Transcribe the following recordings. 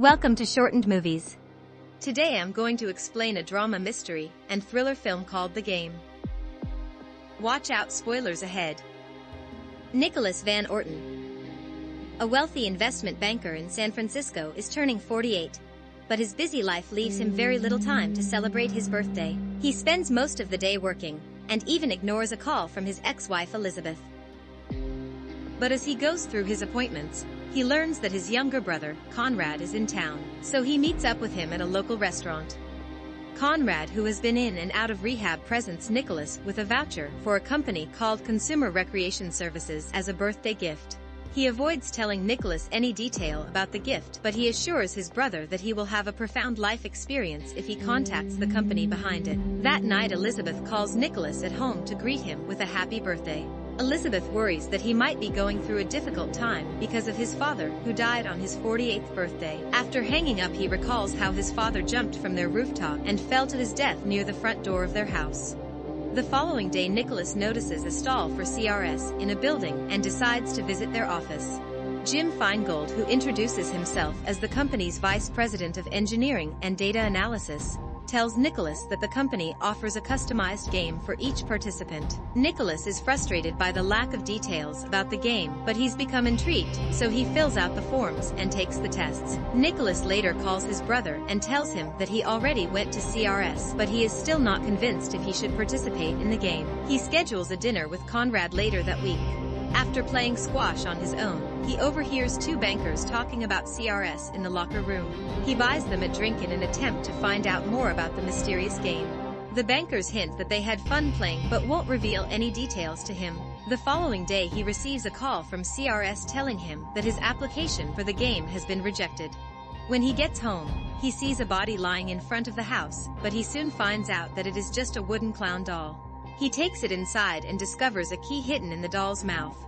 Welcome to Shortened Movies. Today I'm going to explain a drama mystery and thriller film called The Game. Watch out, spoilers ahead. Nicholas Van Orton, a wealthy investment banker in San Francisco, is turning 48. But his busy life leaves him very little time to celebrate his birthday. He spends most of the day working, and even ignores a call from his ex-wife Elizabeth. But as he goes through his appointments, he learns that his younger brother, Conrad, is in town, so he meets up with him at a local restaurant. Conrad, who has been in and out of rehab, presents Nicholas with a voucher for a company called Consumer Recreation Services as a birthday gift. He avoids telling Nicholas any detail about the gift, but he assures his brother that he will have a profound life experience if he contacts the company behind it. That night, Elizabeth calls Nicholas at home to greet him with a happy birthday. Elizabeth worries that he might be going through a difficult time because of his father, who died on his 48th birthday. After hanging up, he recalls how his father jumped from their rooftop and fell to his death near the front door of their house. The following day, Nicholas notices a stall for CRS in a building and decides to visit their office. Jim Feingold, who introduces himself as the company's vice president of engineering and data analysis, tells Nicholas that the company offers a customized game for each participant. Nicholas is frustrated by the lack of details about the game, but he's become intrigued, so he fills out the forms and takes the tests. Nicholas later calls his brother and tells him that he already went to CRS, but he is still not convinced if he should participate in the game. He schedules a dinner with Conrad later that week. After playing squash on his own, he overhears two bankers talking about CRS in the locker room. He buys them a drink in an attempt to find out more about the mysterious game. The bankers hint that they had fun playing but won't reveal any details to him. The following day, he receives a call from CRS telling him that his application for the game has been rejected. When he gets home, he sees a body lying in front of the house, but he soon finds out that it is just a wooden clown doll. He takes it inside and discovers a key hidden in the doll's mouth.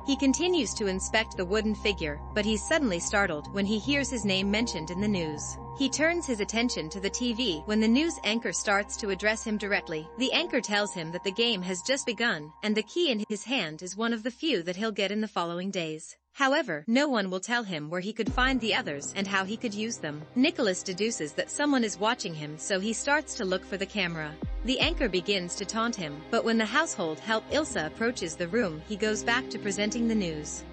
He continues to inspect the wooden figure, but he's suddenly startled when he hears his name mentioned in the news. He turns his attention to the TV when the news anchor starts to address him directly. The anchor tells him that the game has just begun, and the key in his hand is one of the few that he'll get in the following days. However, no one will tell him where he could find the others and how he could use them. Nicholas deduces that someone is watching him, so he starts to look for the camera. The anchor begins to taunt him, but when the household help Ilsa approaches the room, he goes back to presenting the news.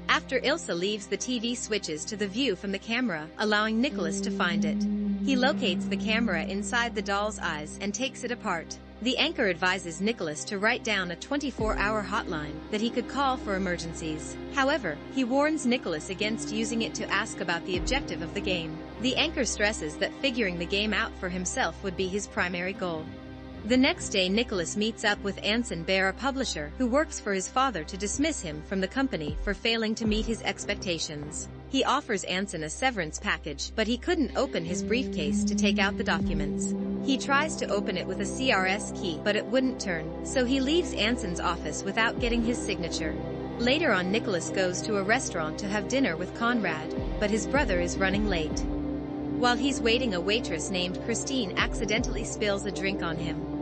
After Ilsa leaves, the TV switches to the view from the camera, allowing Nicholas to find it. He locates the camera inside the doll's eyes and takes it apart. The anchor advises Nicholas to write down a 24-hour hotline that he could call for emergencies. However, he warns Nicholas against using it to ask about the objective of the game. The anchor stresses that figuring the game out for himself would be his primary goal. The next day, Nicholas meets up with Anson Bear, a publisher who works for his father, to dismiss him from the company for failing to meet his expectations. He offers Anson a severance package, but he couldn't open his briefcase to take out the documents. He tries to open it with a CRS key, but it wouldn't turn, so he leaves Anson's office without getting his signature. Later on, Nicholas goes to a restaurant to have dinner with Conrad, but his brother is running late. While he's waiting, a waitress named Christine accidentally spills a drink on him.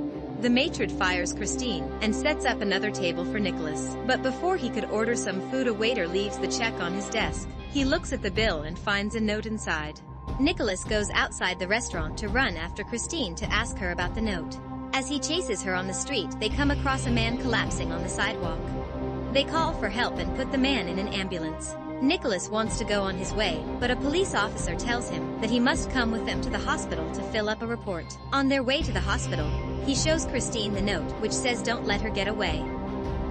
The matron fires Christine and sets up another table for Nicholas. But before he could order some food, a waiter leaves the check on his desk. He looks at the bill and finds a note inside. Nicholas goes outside the restaurant to run after Christine to ask her about the note. As he chases her on the street, they come across a man collapsing on the sidewalk. They call for help and put the man in an ambulance. Nicholas wants to go on his way, but a police officer tells him that he must come with them to the hospital to fill up a report. On their way to the hospital, he shows Christine the note, which says don't let her get away.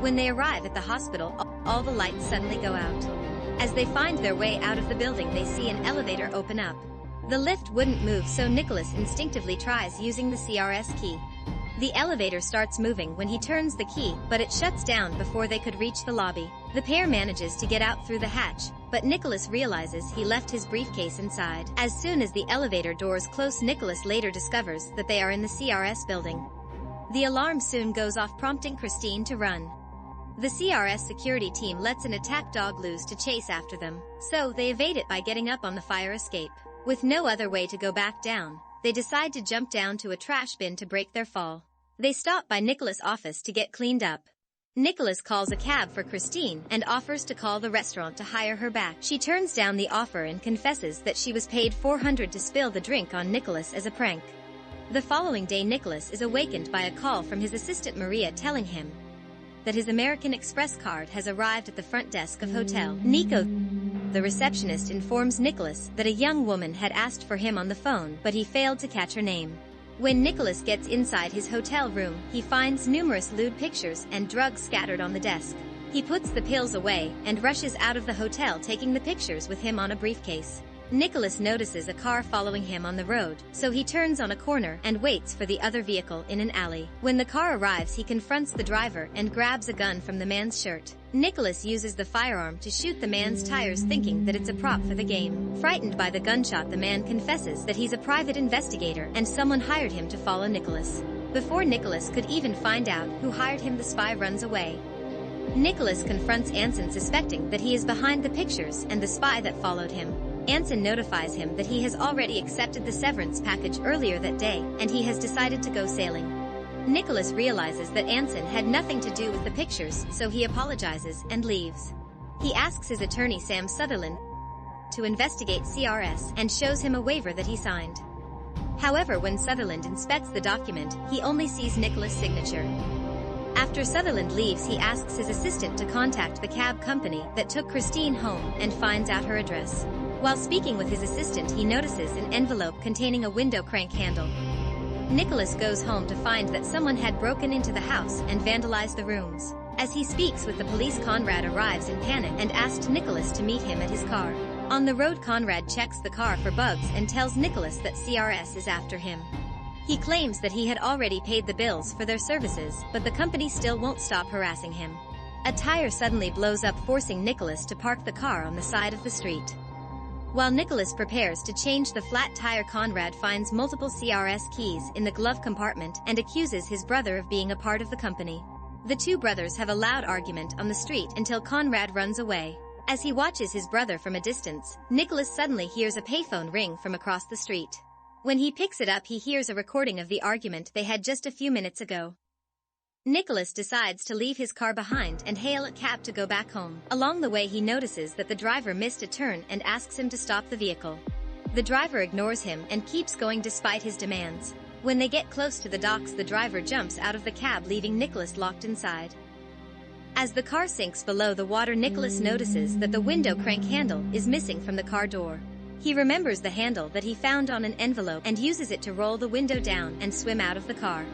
When they arrive at the hospital, all the lights suddenly go out. As they find their way out of the building, they see an elevator open up. The lift wouldn't move, so Nicholas instinctively tries using the CRS key. The elevator starts moving when he turns the key, but it shuts down before they could reach the lobby. The pair manages to get out through the hatch, but Nicholas realizes he left his briefcase inside. As soon as the elevator doors close, Nicholas later discovers that they are in the CRS building. The alarm soon goes off, prompting Christine to run. The CRS security team lets an attack dog loose to chase after them, so they evade it by getting up on the fire escape. With no other way to go back down, they decide to jump down to a trash bin to break their fall. They stop by Nicholas' office to get cleaned up. Nicholas calls a cab for Christine and offers to call the restaurant to hire her back. She turns down the offer and confesses that she was paid $400 to spill the drink on Nicholas as a prank. The following day, Nicholas is awakened by a call from his assistant Maria telling him that his American Express card has arrived at the front desk of Hotel Nico. The receptionist informs Nicholas that a young woman had asked for him on the phone, but he failed to catch her name. When Nicholas gets inside his hotel room, he finds numerous lewd pictures and drugs scattered on the desk. He puts the pills away and rushes out of the hotel, taking the pictures with him on a briefcase. Nicholas notices a car following him on the road, so he turns on a corner and waits for the other vehicle in an alley. When the car arrives, he confronts the driver and grabs a gun from the man's shirt. Nicholas uses the firearm to shoot the man's tires, thinking that it's a prop for the game. Frightened by the gunshot, the man confesses that he's a private investigator and someone hired him to follow Nicholas. Before Nicholas could even find out who hired him, the spy runs away. Nicholas confronts Anson, suspecting that he is behind the pictures and the spy that followed him. Anson notifies him that he has already accepted the severance package earlier that day, and he has decided to go sailing. Nicholas realizes that Anson had nothing to do with the pictures, so he apologizes and leaves. He asks his attorney Sam Sutherland to investigate CRS and shows him a waiver that he signed. However, when Sutherland inspects the document, he only sees Nicholas' signature. After Sutherland leaves, he asks his assistant to contact the cab company that took Christine home and finds out her address. While speaking with his assistant, he notices an envelope containing a window crank handle. Nicholas goes home to find that someone had broken into the house and vandalized the rooms. As he speaks with the police, Conrad arrives in panic and asks Nicholas to meet him at his car. On the road, Conrad checks the car for bugs and tells Nicholas that CRS is after him. He claims that he had already paid the bills for their services, but the company still won't stop harassing him. A tire suddenly blows up, forcing Nicholas to park the car on the side of the street. While Nicholas prepares to change the flat tire, Conrad finds multiple CRS keys in the glove compartment and accuses his brother of being a part of the company. The two brothers have a loud argument on the street until Conrad runs away. As he watches his brother from a distance, Nicholas suddenly hears a payphone ring from across the street. When he picks it up, he hears a recording of the argument they had just a few minutes ago. Nicholas decides to leave his car behind and hail a cab to go back home. Along the way, he notices that the driver missed a turn and asks him to stop the vehicle. The driver ignores him and keeps going despite his demands. When they get close to the docks, the driver jumps out of the cab, leaving Nicholas locked inside. As the car sinks below the water, Nicholas notices that the window crank handle is missing from the car door. He remembers the handle that he found on an envelope and uses it to roll the window down and swim out of the car.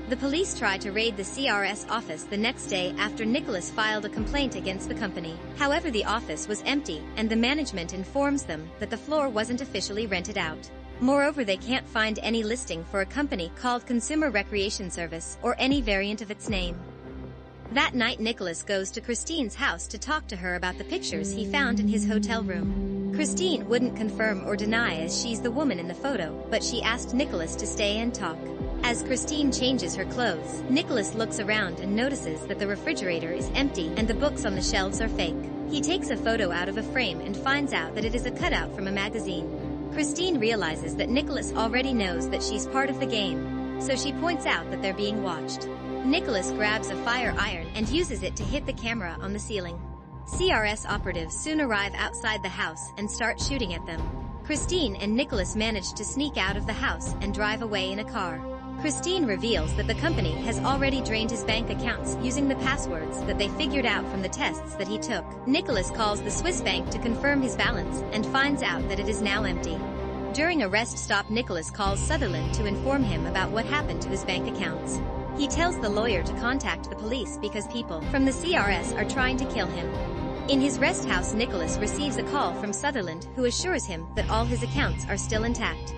The police try to raid the CRS office the next day after Nicholas filed a complaint against the company. However, the office was empty, and the management informs them that the floor wasn't officially rented out. Moreover, they can't find any listing for a company called Consumer Recreation Service or any variant of its name. That night, Nicholas goes to Christine's house to talk to her about the pictures he found in his hotel room. Christine wouldn't confirm or deny, as she's the woman in the photo, but she asked Nicholas to stay and talk. As Christine changes her clothes, Nicholas looks around and notices that the refrigerator is empty and the books on the shelves are fake. He takes a photo out of a frame and finds out that it is a cutout from a magazine. Christine realizes that Nicholas already knows that she's part of the game, so she points out that they're being watched. Nicholas grabs a fire iron and uses it to hit the camera on the ceiling. CRS operatives soon arrive outside the house and start shooting at them. Christine and Nicholas manage to sneak out of the house and drive away in a car. Christine reveals that the company has already drained his bank accounts using the passwords that they figured out from the tests that he took. Nicholas calls the Swiss bank to confirm his balance and finds out that it is now empty. During a rest stop, Nicholas calls Sutherland to inform him about what happened to his bank accounts. He tells the lawyer to contact the police because people from the CRS are trying to kill him. In his rest house, Nicholas receives a call from Sutherland, who assures him that all his accounts are still intact.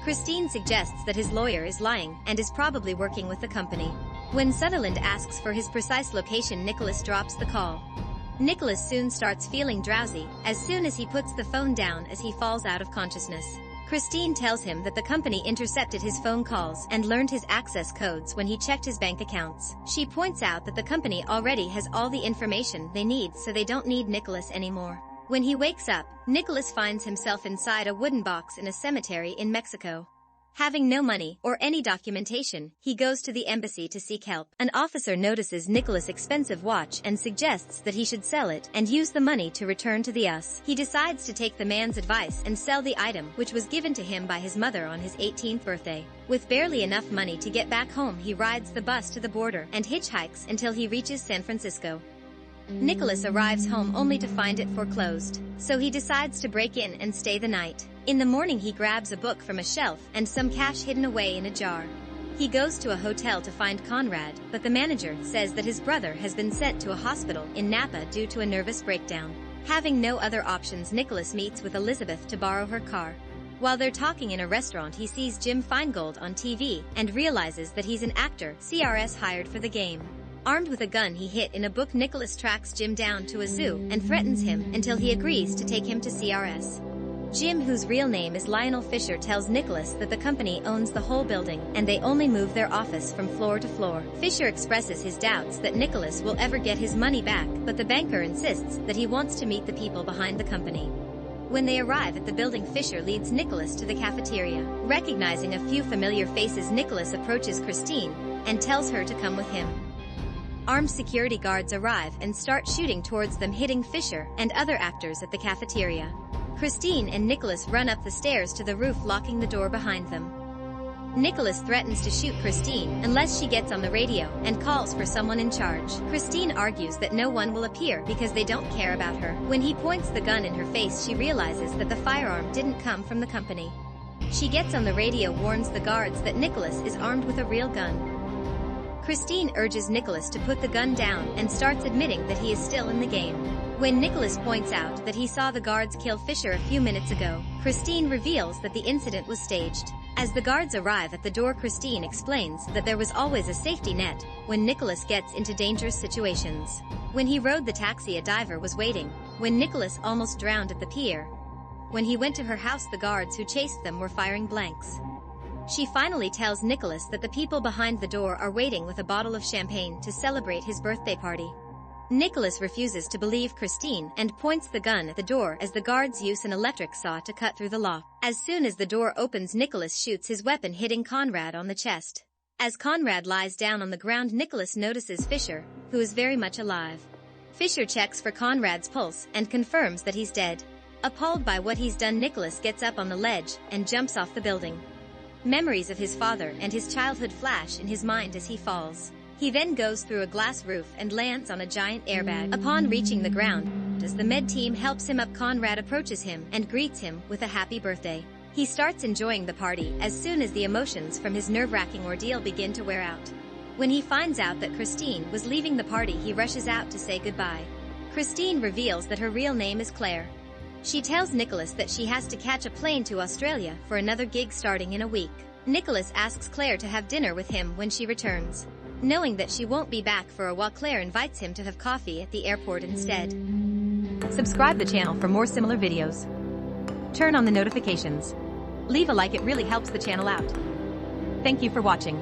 Christine suggests that his lawyer is lying and is probably working with the company. When Sutherland asks for his precise location, Nicholas drops the call. Nicholas soon starts feeling drowsy as soon as he puts the phone down, as he falls out of consciousness. Christine tells him that the company intercepted his phone calls and learned his access codes when he checked his bank accounts. She points out that the company already has all the information they need, so they don't need Nicholas anymore. When he wakes up, Nicholas finds himself inside a wooden box in a cemetery in Mexico. Having no money or any documentation, he goes to the embassy to seek help. An officer notices Nicholas' expensive watch and suggests that he should sell it and use the money to return to the US. He decides to take the man's advice and sell the item, which was given to him by his mother on his 18th birthday. With barely enough money to get back home, he rides the bus to the border and hitchhikes until he reaches San Francisco. Nicholas arrives home only to find it foreclosed, so he decides to break in and stay the night. In the morning, he grabs a book from a shelf and some cash hidden away in a jar. He goes to a hotel to find Conrad, but the manager says that his brother has been sent to a hospital in Napa due to a nervous breakdown. Having no other options, Nicholas meets with Elizabeth to borrow her car. While they're talking in a restaurant, he sees Jim Feingold on TV and realizes that he's an actor CRS hired for the game. Armed with a gun he hid in a book, Nicholas tracks Jim down to a zoo and threatens him until he agrees to take him to CRS. Jim, whose real name is Lionel Fisher, tells Nicholas that the company owns the whole building and they only move their office from floor to floor. Fisher expresses his doubts that Nicholas will ever get his money back, but the banker insists that he wants to meet the people behind the company. When they arrive at the building, Fisher leads Nicholas to the cafeteria. Recognizing a few familiar faces, Nicholas approaches Christine and tells her to come with him. Armed security guards arrive and start shooting towards them, hitting Fisher and other actors at the cafeteria. Christine and Nicholas run up the stairs to the roof, locking the door behind them. Nicholas threatens to shoot Christine unless she gets on the radio and calls for someone in charge. Christine argues that no one will appear because they don't care about her. When he points the gun in her face, she realizes that the firearm didn't come from the company. She gets on the radio, warns the guards that Nicholas is armed with a real gun. Christine urges Nicholas to put the gun down and starts admitting that he is still in the game. When Nicholas points out that he saw the guards kill Fisher a few minutes ago, Christine reveals that the incident was staged. As the guards arrive at the door, Christine explains that there was always a safety net when Nicholas gets into dangerous situations. When he rode the taxi, a diver was waiting. When Nicholas almost drowned at the pier. When he went to her house, the guards who chased them were firing blanks. She finally tells Nicholas that the people behind the door are waiting with a bottle of champagne to celebrate his birthday party. Nicholas refuses to believe Christine and points the gun at the door as the guards use an electric saw to cut through the lock. As soon as the door opens, Nicholas shoots his weapon, hitting Conrad on the chest. As Conrad lies down on the ground, Nicholas notices Fisher, who is very much alive. Fisher checks for Conrad's pulse and confirms that he's dead. Appalled by what he's done, Nicholas gets up on the ledge and jumps off the building. Memories of his father and his childhood flash in his mind as he falls. He then goes through a glass roof and lands on a giant airbag. Upon reaching the ground, as the med team helps him up, Conrad approaches him and greets him with a happy birthday. He starts enjoying the party as soon as the emotions from his nerve-wracking ordeal begin to wear out. When he finds out that Christine was leaving the party, he rushes out to say goodbye. Christine reveals that her real name is Claire. She tells Nicholas that she has to catch a plane to Australia for another gig starting in a week. Nicholas asks Claire to have dinner with him when she returns. Knowing that she won't be back for a while, Claire invites him to have coffee at the airport instead. Subscribe the channel for more similar videos. Turn on the notifications. Leave a like, it really helps the channel out. Thank you for watching.